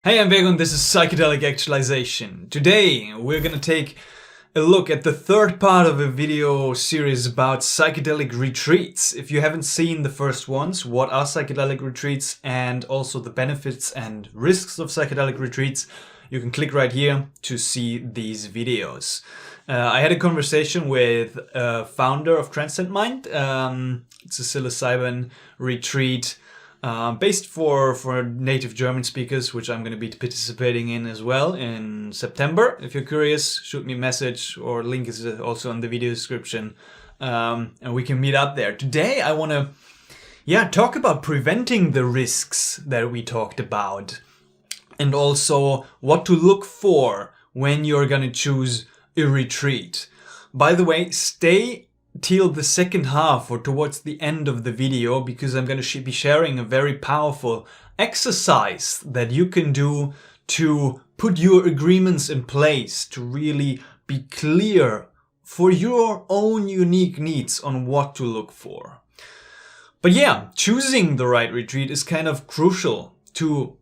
Hey, I'm Vego and this is Psychedelic Actualization. Today we're gonna take a look at the third part of a video series about psychedelic retreats. If you haven't seen the first ones, what are psychedelic retreats and also the benefits and risks of psychedelic retreats, you can click right here to see these videos. I had a conversation with a founder of Transcend Mind. It's a psilocybin retreat based for native German speakers, which I'm going to be participating in as well in September. If you're curious, shoot me a message, or link is also in the video description, and we can meet up there. Today I want to talk about preventing the risks that we talked about, and also what to look for when you're going to choose a retreat. By the way, stay till the second half or towards the end of the video, because I'm going to be sharing a very powerful exercise that you can do to put your agreements in place to really be clear for your own unique needs on what to look for. But yeah, choosing the right retreat is kind of crucial to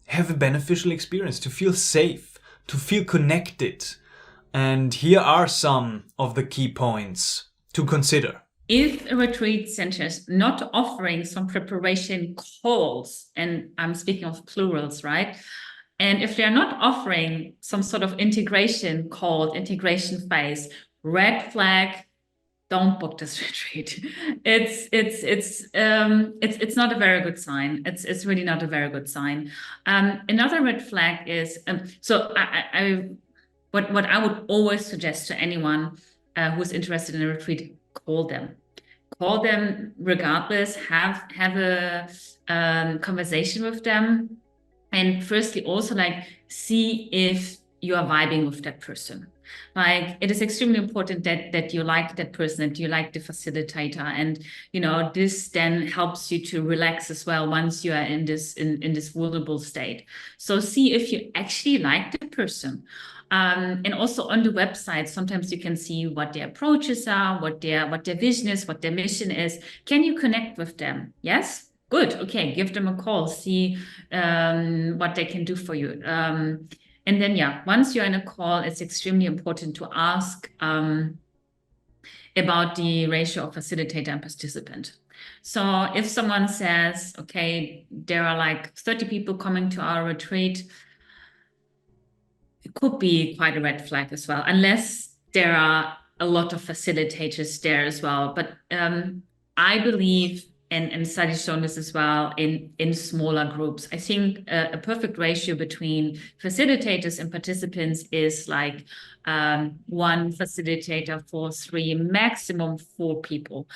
have a beneficial experience, to feel safe, to feel connected. And here are some of the key points to consider. If a retreat center is not offering some preparation calls, and I'm speaking of plurals, right? And if they're not offering some sort of integration called integration phase, red flag, don't book this retreat. It's not a very good sign. It's really not a very good sign. Another red flag is what I would always suggest to anyone who's interested in a retreat, call them regardless, have a conversation with them, and firstly also see if you are vibing with that person. It is extremely important that you like that person, that you like the facilitator, and this then helps you to relax as well once you are in this vulnerable state. So see if you actually like the person. And also on the website, sometimes you can see what their approaches are, what their vision is, what their mission is. Can you connect with them? Yes? Good. Okay, give them a call, see what they can do for you. And then, once you're in a call, it's extremely important to ask about the ratio of facilitator and participant. So if someone says, okay, there are 30 people coming to our retreat, it could be quite a red flag as well, unless there are a lot of facilitators there as well. But I believe, and studies shown this as well, in smaller groups. I think a perfect ratio between facilitators and participants is one facilitator for 3, maximum 4 people.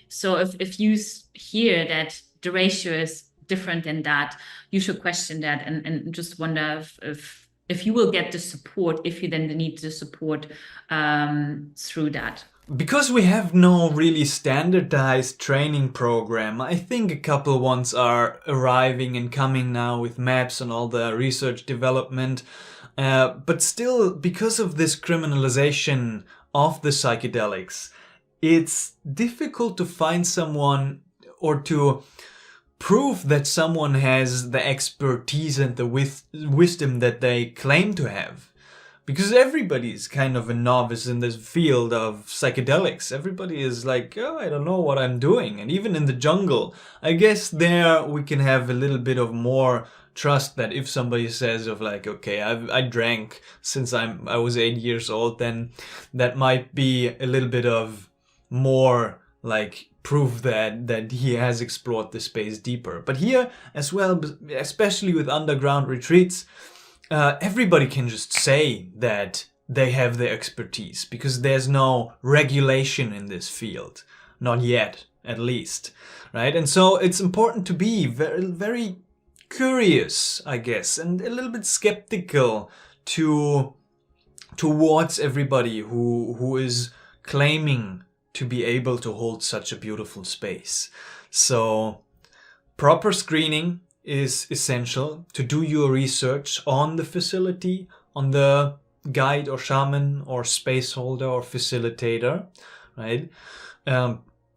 So if you hear that the ratio is different than that, you should question that and just wonder if you will get the support, if you then need the support through that. Because we have no really standardized training program, I think a couple ones are arriving and coming now with maps and all the research development. But still, because of this criminalization of the psychedelics, it's difficult to find someone or to prove that someone has the expertise and the wisdom that they claim to have. Because everybody is kind of a novice in this field of psychedelics. Everybody is like, oh, I don't know what I'm doing. And even in the jungle, I guess there we can have a little bit of more trust that if somebody says okay, I drank since I was 8 years old, then that might be a little bit of more proof that he has explored the space deeper. But here as well, especially with underground retreats, everybody can just say that they have the expertise because there's no regulation in this field. Not yet, at least, right? And so it's important to be very, very curious, I guess, and a little bit skeptical towards everybody who is claiming to be able to hold such a beautiful space. So proper screening is essential to do your research on the facility, on the guide or shaman or space holder or facilitator, right?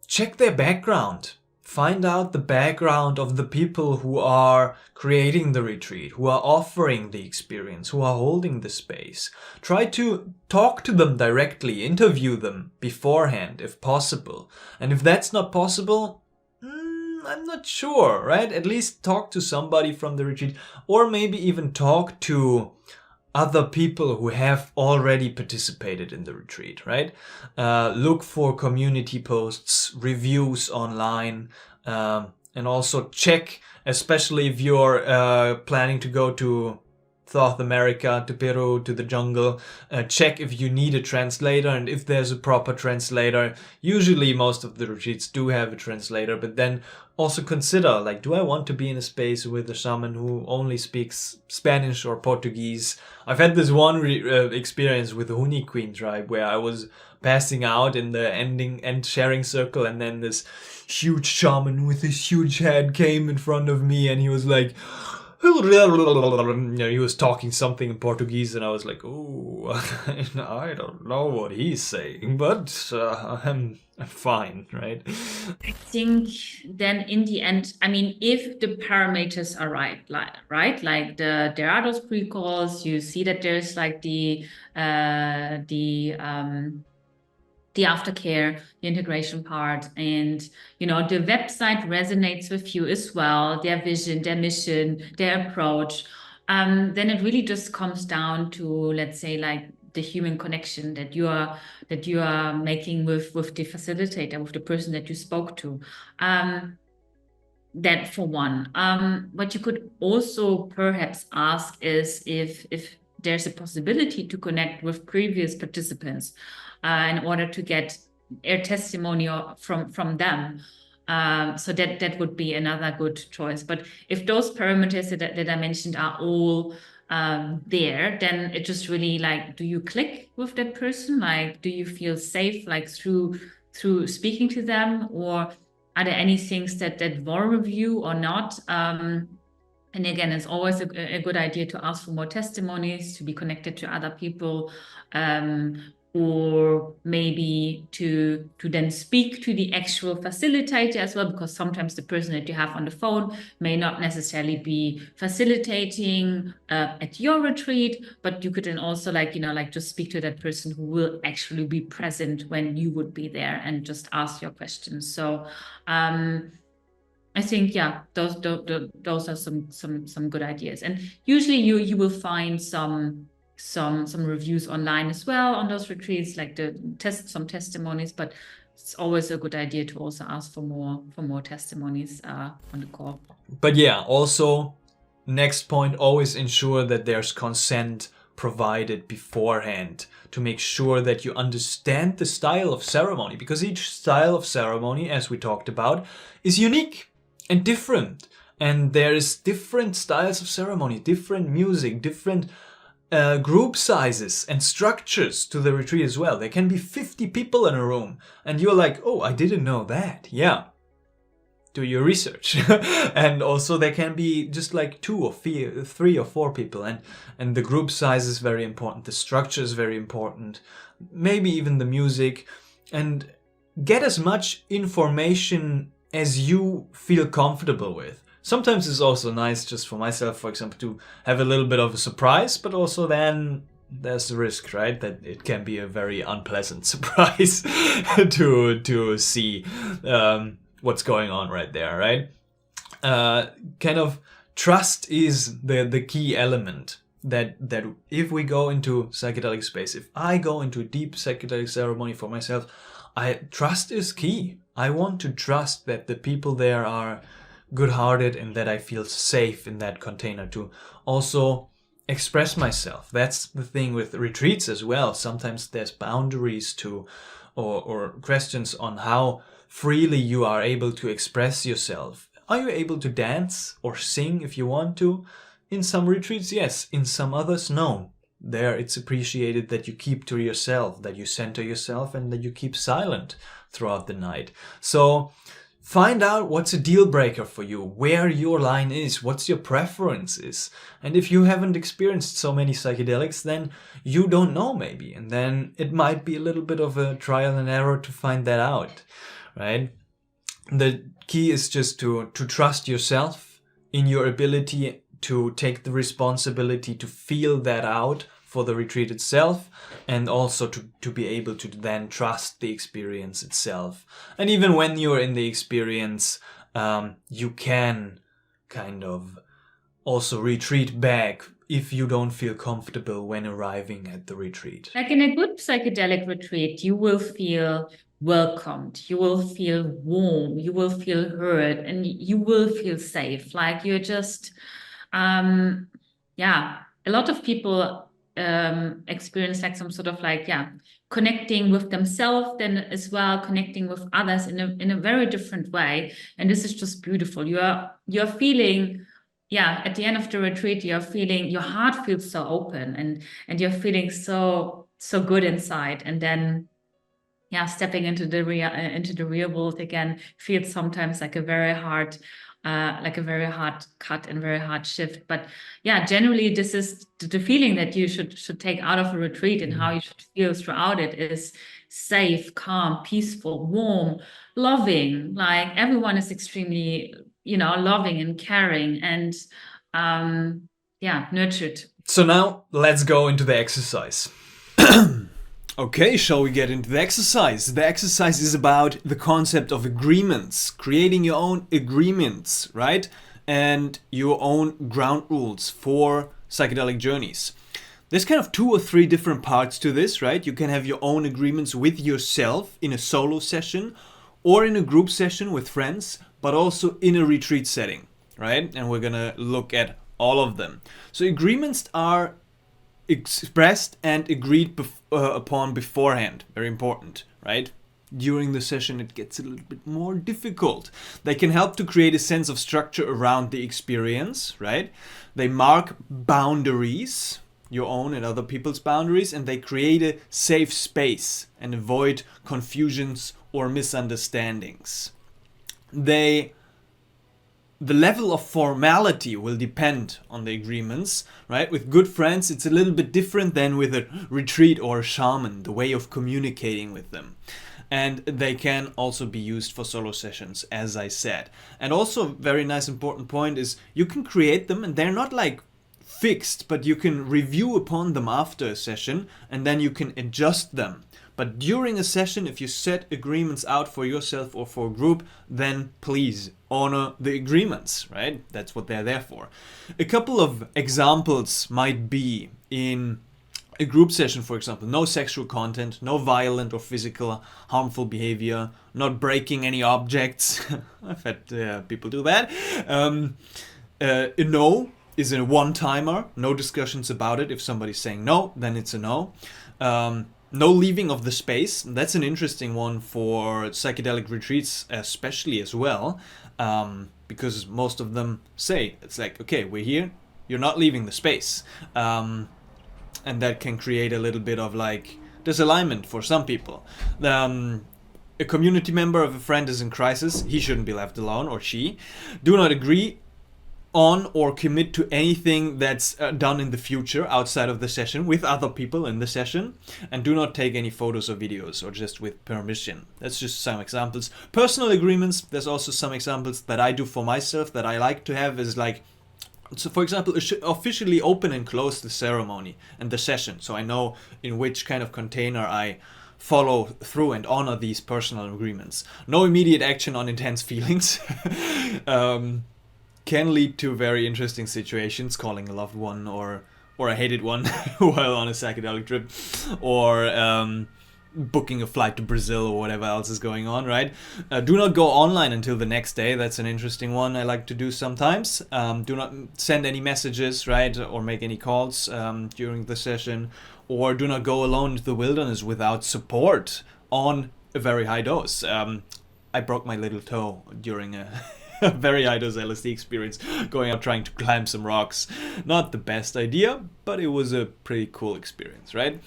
Check their background. find out the background of the people who are creating the retreat, who are offering the experience, who are holding the space. Try to talk to them directly, interview them beforehand if possible. And if that's not possible, I'm not sure, right? At least talk to somebody from the retreat, or maybe even talk to other people who have already participated in the retreat, right? Look for community posts, reviews online, and also check, especially if you're planning to go to South America, to Peru, to the jungle, check if you need a translator and if there's a proper translator. Usually most of the retreats do have a translator, but then also consider, like, do I want to be in a space with a shaman who only speaks Spanish or Portuguese? I've had this one experience with the Huni Queen tribe where I was passing out in the end sharing circle, and then this huge shaman with this huge head came in front of me, and he was like, he was talking something in Portuguese, and I was like, oh, I don't know what he's saying, but I'm fine, right? I think then in the end, I mean, if the parameters are right, like there are those pre-calls, you see that there's like the aftercare, the integration part, and the website resonates with you as well, their vision, their mission, their approach, then it really just comes down to, let's say, like the human connection that you are making with the facilitator, with the person that you spoke to. That for one. What you could also perhaps ask is if there's a possibility to connect with previous participants in order to get a testimony from them. So that would be another good choice. But if those parameters that I mentioned are all there, then it just really, like, do you click with that person? Like, do you feel safe, like, through speaking to them, or are there any things that worry you or not? And again, it's always a good idea to ask for more testimonies, to be connected to other people, or maybe to then speak to the actual facilitator as well, because sometimes the person that you have on the phone may not necessarily be facilitating at your retreat, but you could then also, like, just speak to that person who will actually be present when you would be there, and just ask your questions. So I think, yeah, those are some good ideas. And usually you will find some reviews online as well on those retreats, like some testimonies, but it's always a good idea to also ask for more testimonies on the call. But yeah, also next point, always ensure that there's consent provided beforehand to make sure that you understand the style of ceremony, because each style of ceremony, as we talked about, is unique and different, and there's different styles of ceremony, different music, different group sizes and structures to the retreat as well. There can be 50 people in a room, and you're like, oh, I didn't know that. Yeah, do your research. And also there can be just like 2 or 3 or 4 people, and the group size is very important, the structure is very important, maybe even the music, and get as much information as you feel comfortable with. Sometimes it's also nice, just for myself, for example, to have a little bit of a surprise, but also then there's the risk, right? That it can be a very unpleasant surprise to see what's going on right there, right? Kind of trust is the key element that if we go into psychedelic space, if I go into a deep psychedelic ceremony for myself, trust is key. I want to trust that the people there are good-hearted and that I feel safe in that container to also express myself. That's the thing with retreats as well. Sometimes there's boundaries to or questions on how freely you are able to express yourself. Are you able to dance or sing if you want to? In some retreats, yes. In some others, no. There it's appreciated that you keep to yourself, that you center yourself, and that you keep silent throughout the night. So find out what's a deal breaker for you, where your line is, what's your preferences. And if you haven't experienced so many psychedelics, then you don't know maybe. And then it might be a little bit of a trial and error to find that out, right? The key is just to trust yourself in your ability to take the responsibility to feel that out for the retreat itself, and also to be able to then trust the experience itself. And even when you're in the experience, you can kind of also retreat back if you don't feel comfortable when arriving at the retreat. Like in a good psychedelic retreat, you will feel welcomed, you will feel warm, you will feel heard, and you will feel safe. Like you're just, yeah, a lot of people experience like some sort of like, yeah, connecting with themselves, then as well connecting with others in a very different way. And this is just beautiful. You're feeling, yeah, at the end of the retreat, you're feeling, your heart feels so open, and you're feeling so good inside. And then, yeah, stepping into the real world again feels sometimes like a very hard cut and very hard shift. But yeah, generally this is the feeling that you should take out of a retreat, and how you should feel throughout it is safe, calm, peaceful, warm, loving. Like everyone is extremely, loving and caring, and yeah, nurtured. So now let's go into the exercise. Okay, shall we get into the exercise? The exercise is about the concept of agreements, creating your own agreements, right? And your own ground rules for psychedelic journeys. There's kind of 2 or 3 different parts to this, right? You can have your own agreements with yourself in a solo session or in a group session with friends, but also in a retreat setting, right? And we're gonna look at all of them. So agreements are expressed and agreed upon beforehand. Very important, right? During the session it gets a little bit more difficult. They can help to create a sense of structure around the experience, right? They mark boundaries, your own and other people's boundaries, and they create a safe space and avoid confusions or misunderstandings. The level of formality will depend on the agreements, right? With good friends, it's a little bit different than with a retreat or a shaman, the way of communicating with them. And they can also be used for solo sessions, as I said. And also, a very nice important point is you can create them, and they're not like fixed, but you can review upon them after a session, and then you can adjust them. But during a session, if you set agreements out for yourself or for a group, then please honor the agreements, right? That's what they're there for. A couple of examples might be in a group session, for example, no sexual content, no violent or physical harmful behavior, not breaking any objects. I've had people do that. A no is a one-timer, no discussions about it. If somebody's saying no, then it's a no. No leaving of the space. That's an interesting one for psychedelic retreats especially as well, because most of them say, it's like, okay, we're here, you're not leaving the space. And that can create a little bit of like disalignment for some people. A community member of a friend is in crisis, he shouldn't be left alone, or she. Do not agree on or commit to anything that's done in the future outside of the session with other people in the session, and do not take any photos or videos or just with permission. That's just some examples. Personal agreements, there's also some examples that I do for myself that I like to have is like, so for example, officially open and close the ceremony and the session, so I know in which kind of container I follow through and honor these personal agreements. No immediate action on intense feelings. Can lead to very interesting situations, calling a loved one or a hated one while on a psychedelic trip, or booking a flight to Brazil or whatever else is going on, right? Do not go online until the next day. That's an interesting one I like to do sometimes. Do not send any messages, right, or make any calls during the session, or do not go alone into the wilderness without support on a very high dose. I broke my little toe during a very high dose LSD experience, going out trying to climb some rocks. Not the best idea, but it was a pretty cool experience, right?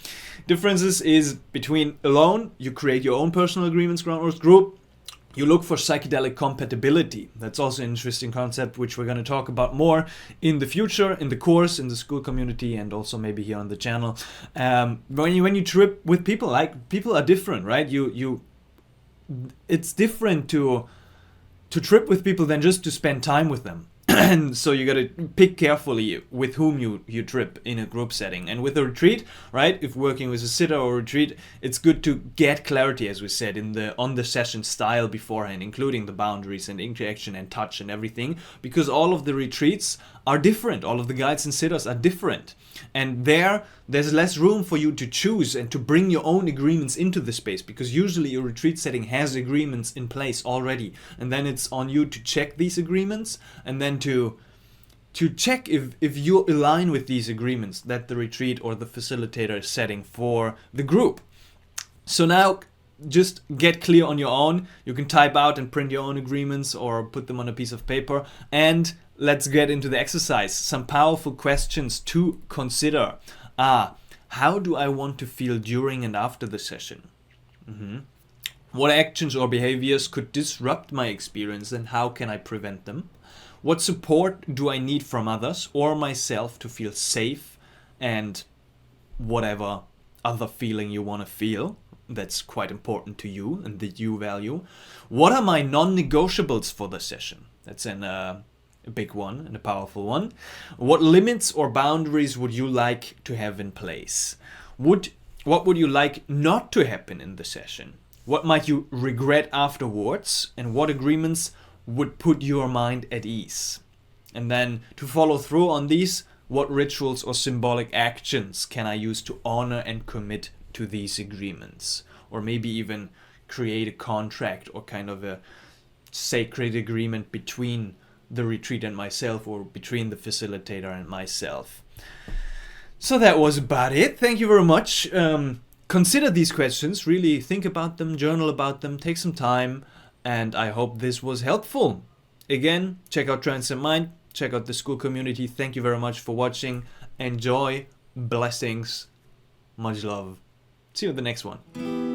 Differences is between alone, you create your own personal agreements, ground rules. Group, you look for psychedelic compatibility. That's also an interesting concept, which we're going to talk about more in the future, in the course, in the school community, and also maybe here on the channel. When you trip with people, like, people are different, right? It's different to to trip with people than just to spend time with them. And so you gotta pick carefully with whom you trip in a group setting. And with a retreat, right, if working with a sitter or retreat, it's good to get clarity, as we said, in the on the session style beforehand, including the boundaries and interaction and touch and everything, because all of the retreats are different. All of the guides and sitters are different. And there's less room for you to choose and to bring your own agreements into the space, because usually a retreat setting has agreements in place already. And then it's on you to check these agreements and then to check if you align with these agreements that the retreat or the facilitator is setting for the group. So now just get clear on your own. You can type out and print your own agreements or put them on a piece of paper. And let's get into the exercise. Some powerful questions to consider are: how do I want to feel during and after the session? What actions or behaviors could disrupt my experience, and how can I prevent them? What support do I need from others or myself to feel safe, and whatever other feeling you want to feel that's quite important to you and that you value? What are my non-negotiables for the session? That's a big one and a powerful one. What limits or boundaries would you like to have in place? What would you like not to happen in the session? What might you regret afterwards? And what agreements would put your mind at ease? And then to follow through on these, what rituals or symbolic actions can I use to honor and commit to these agreements? Or maybe even create a contract or kind of a sacred agreement between the retreat and myself, or between the facilitator and myself. So that was about it. Thank you very much. Consider these questions, really think about them, journal about them, take some time, and I hope this was helpful. Again, check out Transcend Mind, check out the school community. Thank you very much for watching. Enjoy, blessings, much love. See you in the next one.